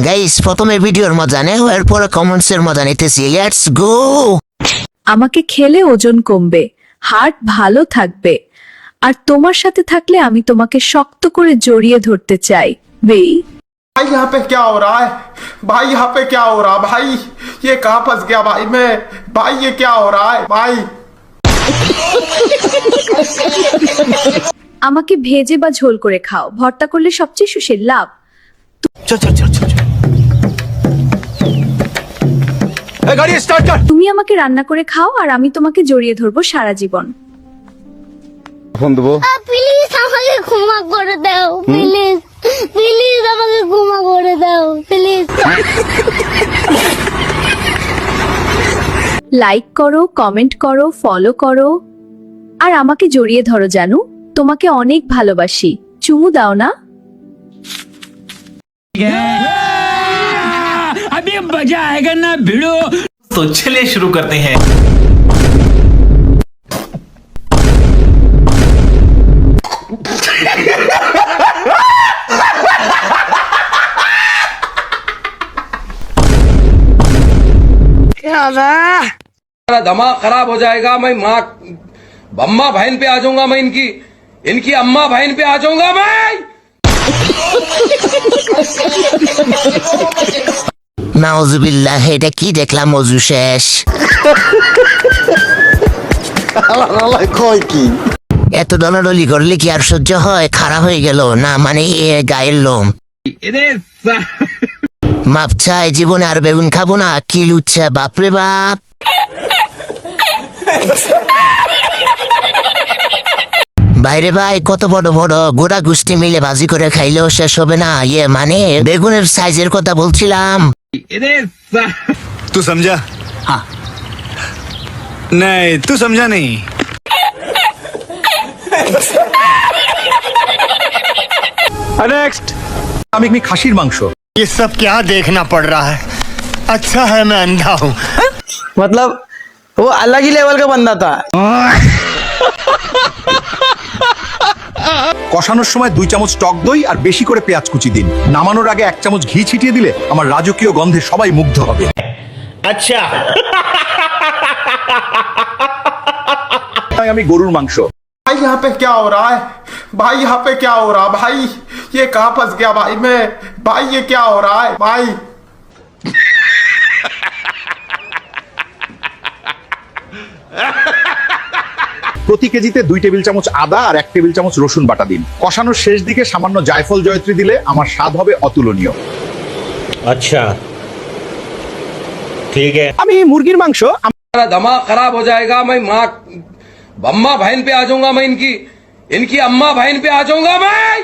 Guys প্রথমে ভিডিওর মজা নেও, এরপরে কমেন্টসের মজা নিতেছি। Let's go. আমাকে খেলে ওজন কমবে, হার্ট ভালো থাকবে, আর তোমার সাথে থাকলে আমি তোমাকে শক্ত করে জড়িয়ে ধরতে চাই। বেই भाई यहाँ पे क्या हो रहा है? भाई यहाँ पे क्या हो रहा है? भाई ये कहाँ फंस गया भाई मैं? भाई ये क्या हो रहा है भाई? আমাকে ভেজে বা ঝোল করে খাও, ভর্তা করলে সবচেয়ে সুস্বাদু লাভ। গাড়ি স্টার্ট কর। তুমি আমাকে রান্না করে খাও আর আমি তোমাকে জড়িয়ে ধরবো সারা জীবন। ফোন দেবো। প্লিজ আমাকে ক্ষমা করে দাও, প্লিজ প্লিজ আমাকে ক্ষমা করে দাও প্লিজ। লাইক করো, কমেন্ট করো, ফলো করো, আর আমাকে জড়িয়ে ধরো জানু। তোমাকে অনেক ভালোবাসি। চুমু দাও না? अभी मजा आएगा ना भिड़ो। तो चलिए शुरू करते हैं। मेरा दिमाग खराब हो जाएगा। मैं माँ अम्मा बहन पे आ जाऊंगा। मैं इनकी इनकी अम्मा बहन पे आ जाऊंगा मैं। নাউজুবিল্লাহ, এটা কি দেখলাম? মজু শেষ। এত দলাদলি করলে কি আর সহ্য হয়? খারাপ হয়ে গেল না, মানে গায়ের লোম। মাপ চাই, জীবনে আর বেগুন খাবো না। কি লুচ্ছা, বাপরে বাপ। বাইরে ভাই, কত বড় বড় গোড়া গোষ্ঠী মিলে ভাজি করে খাইলেও শেষ হবে না। মানে বেগুনের সাইজের কথা বলছিলাম। तू समझा? हाँ। नहीं, तू समझा नहीं। नेक्स्ट। আমি খাসির মাংস। ये सब क्या देखना पड़ रहा है? अच्छा है मैं अंधा हूँ। मतलब वो अलग ही लेवल का बंदा था। কষানোর সময় 2 চামচ টক দই আর বেশি করে পেঁয়াজ কুচি দিন। নামানোর আগে 1 চামচ ঘি ছিটিয়ে দিলে আমার রাজকীয় গন্ধে সবাই মুগ্ধ হবে। अच्छा। আমি গরুর মাংস। भाई यहाँ पे क्या हो रहा है? भाई यहाँ पे क्या हो रहा है भाई? ये कहाँ फंस गया भाई मैं? भाई ये क्या हो रहा है भाई? প্রতি কেজিতে 2 টেবিল চামচ আদা আর 1 টেবিল চামচ রসুন বাটা দিন। কষানোর শেষ দিকে সামান্য জায়ফল জয়ত্রী দিলে আমার স্বাদ হবে অতুলনীয়। अच्छा ठीक है। আমি মুরগির মাংস। मेरा दिमाग खराब हो जाएगा। मैं माँ अम्मा बहन पे आ जाऊंगा। मैं इनकी इनकी अम्मा बहन पे आ जाऊंगा मैं।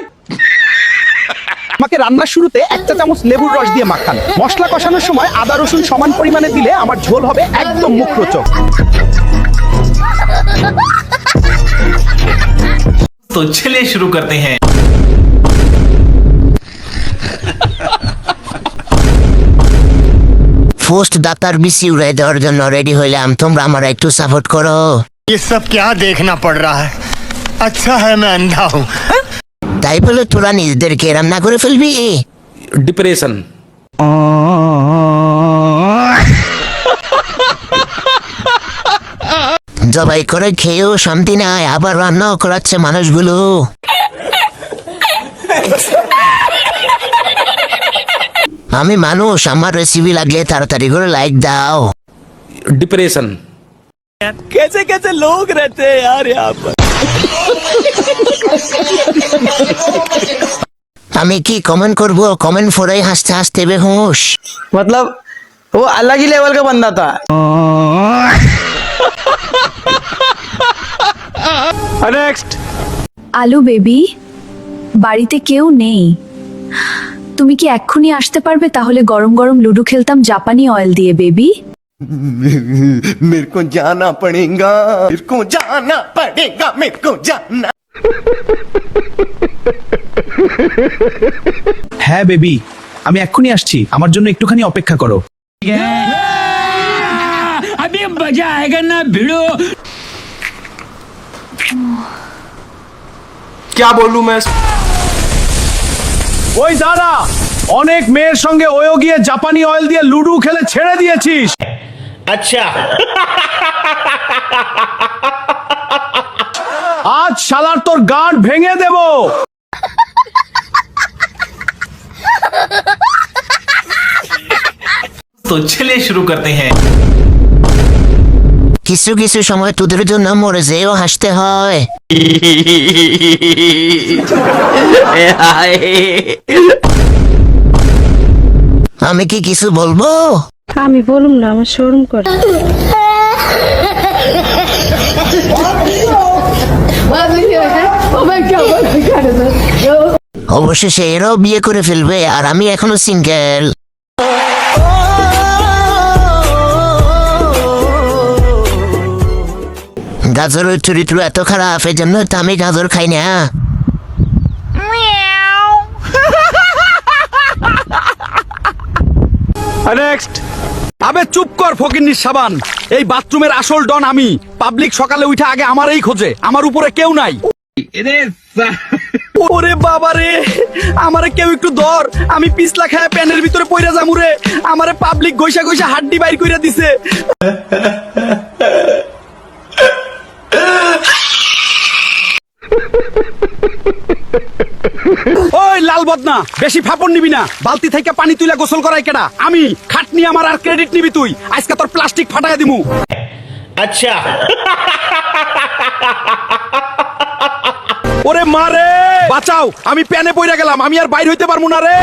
আমাকে রান্নার শুরুতে 1 চা চামচ লেবুর রস দিয়ে মাখান। মশলা কষানোর সময় আদা রসুন সমান পরিমাণে দিলে আমার ঝোল হবে একদম মুখরোচক। तो चलिए शुरू करते हैं। পোস্ট ডাক্তার বিসি উড়াই দেওয়ার জন্য রেডি হইলাম। তোমরা আমার একটু সাপোর্ট করো। ये सब क्या देखना पड़ रहा है? अच्छा है मैं अंधा हूँ। তাই বলে তোরা নিজেদেরকে রান্না করে ফেলবি? डिप्रेशन। জবাই করে খেয়েও শান্তি নাই, আবার রান্নাও করাচ্ছে মানুষগুলো। আমি মানুষ, আমার রেসিপি লাগলে তাড়াতাড়ি করে লাইক দাও। डिप्रेशन। कैसे कैसे लोग रहते हैं यार यहाँ पर। আমি কি কমেন্ট করব? কমেন্ট ফোরাই হাসতে হাসতে বেহুশ। मतलब वो अलग ही लेवल का बंदा था। নেক্সট। আলু বেবি, বাড়িতে কেউ নেই। তুমি কি এক্ষুনি আসতে পারবে? তাহলে গরম গরম লুডো খেলতাম জাপানি অয়েল দিয়ে। বেবি मेरे को जाना पड़ेगा, मेरे को जाना पड़ेगा, मेरे को जाना। হ্যাঁ বেবি, আমি এক্ষুনি আসছি, আমার জন্য একটুখানি অপেক্ষা করো। अभी मजा आएगा ना भिड़ो। क्या बोलूं मैं? ওই দাঁড়া, অনেক মেয়ের সঙ্গে ওয়ো গিয়ে জাপানি অয়েল দিয়ে লুডু খেলে ছেড়ে দিয়েছিস। अच्छा আজ শালার তোর গাঁট ভেঙে দেব। तो चलिए शुरू करते हैं। কিছু কিছু সময় তোদের জন্য মরে যেও হাসতে হয়। আমি কি কিছু বলবো? আমি বলুম না, আমার শরম করে। অবশেষে এরাও বিয়ে করে ফেলবে আর আমি এখনো সিঙ্গেল। গাজরের চরিত্র এত খারাপ, এই জন্য তো আমি গাজর খাই না। নেক্সট। আবে চুপ কর ফকিন্নির সাবান। এই বাথরুমের আসল ডন আমি। পাবলিক সকালে উঠে আগে আমারই খোঁজে, আমার উপরে কেউ নাই। ওরে বাবা রে, আমারে কেউ একটু ধর, আমি পিছলা খায় প্যানের ভিতরে পইরা যামু রে। আমারে পাবলিক গইসা গইসা হাড্ডি বাইর কইরা দিছে। ওই লাল বদনা, বেশি ফাপড় নিবি না। বালতি থেকে পানি তুইলা গোসল করাই কেডা? আমি। খাটনি আমার আর ক্রেডিট নিবি তুই। আজকে তোর প্লাস্টিক ফাটাইয়া দিমু। अच्छा ওরে মারে বাঁচাও, আমি প্যানে পইরা গেলাম, আমি আর বাইর হইতে পারবো না রে।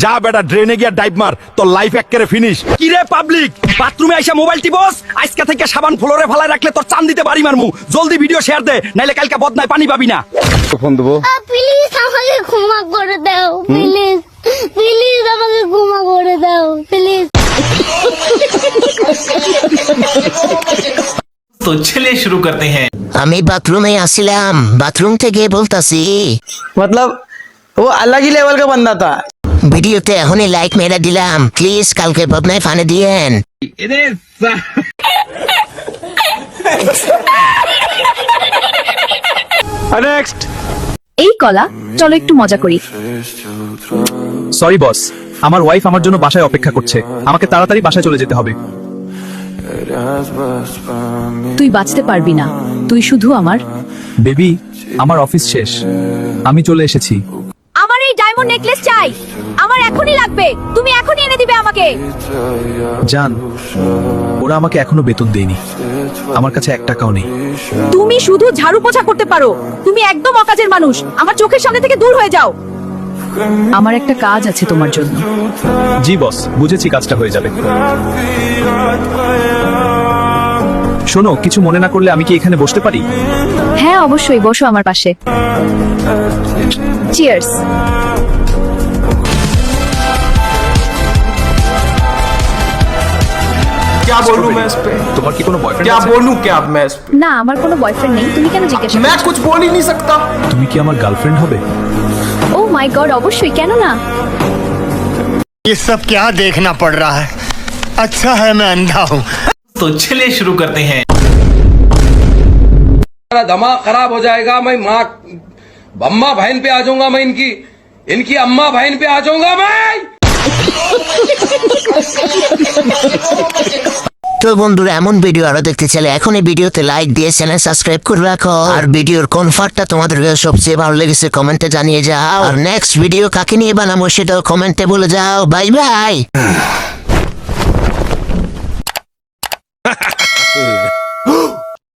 যা বেটা ড্রেনে গিয়া ডাইভ মার, তোর লাইফ একেবারে ফিনিশ। কি রে পাবলিক, বাথরুমে আইসা মোবাইল টিপস? আজকে থেকে সাবান ফ্লোরে ফেলায় রাখলে তোর চান দিতে বাড়ি মারমু। জলদি ভিডিও শেয়ার দে, নাইলে কালকে বদনায় পানি পাবি না। প্লিজ আমাকে ক্ষমা করে দাও, প্লিজ প্লিজ আমাকে ক্ষমা করে দাও, প্লিজ। तो चलिए शुरू करते हैं। আমি বাথরুমে আসছিলাম, বাথরুম থেকে বলতাছি मतलब वो अलग ही लेवल का बंदा था। ভিডিওতে এখনই লাইক মেরে দিলাম, প্লিজ কালকে বদনায় ফানে দিয়েন। নেক্সট। এই কলা, চলো একটু মজা করি। সরি বস, আমার ওয়াইফ আমার জন্য বাসায় অপেক্ষা করছে, আমাকে তাড়াতাড়ি বাসায় চলে যেতে হবে। তুই বাঁচতে পারবি না, তুই শুধু আমার। বেবি, আমার অফিস শেষ, আমি চলে এসেছি। আমার এই ডায়মন্ড নেকলেস চাই, আমার এখনই লাগবে, তুমি এখনই এনে দিবে আমাকে। জান, ওরা আমাকে এখনো বেতন দেয়নি, আমার কাছে 1 টাকাও নেই। তুমি শুধু ঝাড়ু পোছা করতে পারো, তুমি একদম অকাজের মানুষ, আমার চোখের সামনে থেকে দূর হয়ে যাও। আমার একটা কাজ আছে তোমার জন্য। জি বস, বুঝেছি, কাজটা হয়ে যাবে। শোনো, কিছু মনে না করলে আমি কি এখানে বসতে পারি? হ্যাঁ অবশ্যই, বসো আমার পাশে। চিয়ার্স। क्या बोलूं मैं इस पे? তোমার কি কোনো বয়ফ্রেন্ড क्या আছে? बोलूं क्या अब मैं इस पे? না, আমার কোনো বয়ফ্রেন্ড নেই, তুমি কেন জিজ্ঞাসা मैं कुछ बोल ही नहीं सकता। তুমি কি আমার গার্লফ্রেন্ড হবে? ও মাই গড, অবশ্যই, কেন না। ये सब क्या देखना पड़ रहा है? अच्छा है मैं अंधा हूँ। तो चलिए शुरू करते हैं। मेरा दिमाग खराब हो जाएगा, मैं माँ अम्मा बहन पे आ जाऊंगा, मैं इनकी इनकी अम्मा बहन पे आ जाऊंगा मैं। তো বন্ধুরা, এমন ভিডিও আরো দেখতে চাইলে এখনই ভিডিওতে লাইক দিয়ে চ্যানেল সাবস্ক্রাইব করে রাখো। আর ভিডিওর কোন পার্টটা তোমাদের সবচেয়ে ভালো লেগেছে কমেন্টে জানিয়ে যাও। আর নেক্সট ভিডিও কাকে নিয়ে বানাবো সেটাও কমেন্টে বলে যাও। Bye bye.